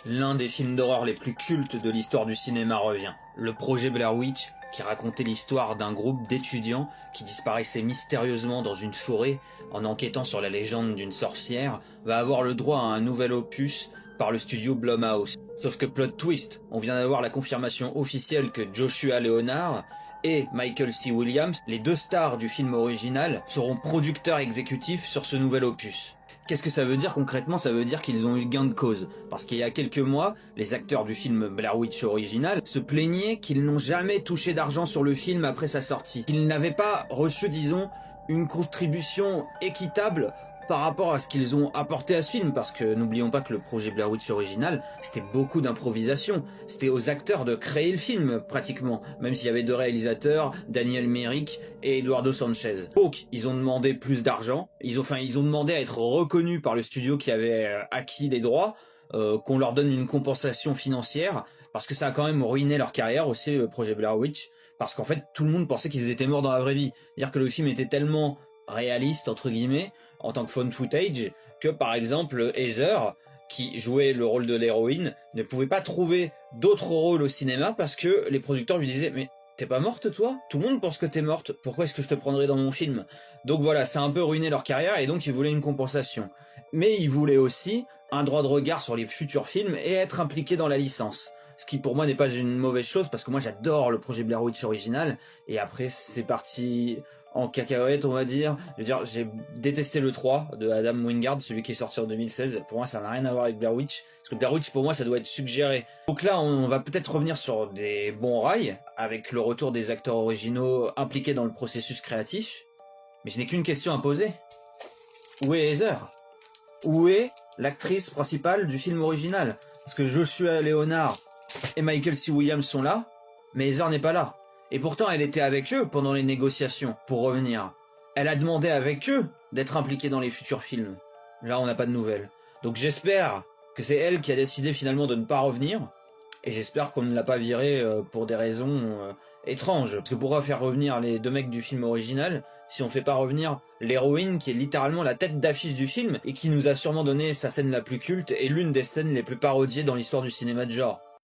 L'un des films d'horreur les plus cultes de l'histoire du cinéma revient. Le projet Blair Witch, qui racontait l'histoire d'un groupe d'étudiants qui disparaissaient mystérieusement dans une forêt en enquêtant sur la légende d'une sorcière, va avoir le droit à un nouvel opus par le studio Blumhouse. Sauf que plot twist, on vient d'avoir la confirmation officielle que Joshua Leonard et Michael C. Williams, les deux stars du film original, seront producteurs exécutifs sur ce nouvel opus. Qu'est-ce que ça veut dire concrètement? Ça veut dire qu'ils ont eu gain de cause. Parce qu'il y a quelques mois, les acteurs du film Blair Witch original se plaignaient qu'ils n'ont jamais touché d'argent sur le film après sa sortie. Qu'ils n'avaient pas reçu, disons, une contribution équitable par rapport à ce qu'ils ont apporté à ce film, parce que n'oublions pas que le projet Blair Witch original, c'était beaucoup d'improvisation. C'était aux acteurs de créer le film, pratiquement, même s'il y avait deux réalisateurs, Daniel Myrick et Eduardo Sanchez. Donc, ils ont demandé plus d'argent, ils ont demandé à être reconnus par le studio qui avait acquis les droits, qu'on leur donne une compensation financière, parce que ça a quand même ruiné leur carrière aussi, le projet Blair Witch, parce qu'en fait, tout le monde pensait qu'ils étaient morts dans la vraie vie. C'est-à-dire que le film était tellement réaliste, entre guillemets, en tant que found footage, que par exemple Heather, qui jouait le rôle de l'héroïne, ne pouvait pas trouver d'autres rôles au cinéma parce que les producteurs lui disaient « Mais t'es pas morte toi? Tout le monde pense que t'es morte, pourquoi est-ce que je te prendrais dans mon film ?» Donc voilà, ça a un peu ruiné leur carrière et donc ils voulaient une compensation. Mais ils voulaient aussi un droit de regard sur les futurs films et être impliqués dans la licence. Ce qui pour moi n'est pas une mauvaise chose parce que moi j'adore le projet Blair Witch original et après c'est parti en cacahuète on va dire. Je veux dire, j'ai détesté le 3 de Adam Wingard, celui qui est sorti en 2016. Pour moi ça n'a rien à voir avec Blair Witch parce que Blair Witch pour moi ça doit être suggéré. Donc là on va peut-être revenir sur des bons rails avec le retour des acteurs originaux impliqués dans le processus créatif. Mais je n'ai qu'une question à poser. Où est Heather? Où est l'actrice principale du film original? Parce que Joshua Leonard et Michael C. Williams sont là, mais Heather n'est pas là. Et pourtant, elle était avec eux pendant les négociations, pour revenir. Elle a demandé avec eux d'être impliquée dans les futurs films. Là, on n'a pas de nouvelles. Donc j'espère que c'est elle qui a décidé finalement de ne pas revenir, et j'espère qu'on ne l'a pas virée pour des raisons étranges. Parce que pourquoi faire revenir les deux mecs du film original si on fait pas revenir l'héroïne qui est littéralement la tête d'affiche du film et qui nous a sûrement donné sa scène la plus culte et l'une des scènes les plus parodiées dans l'histoire du cinéma de genre.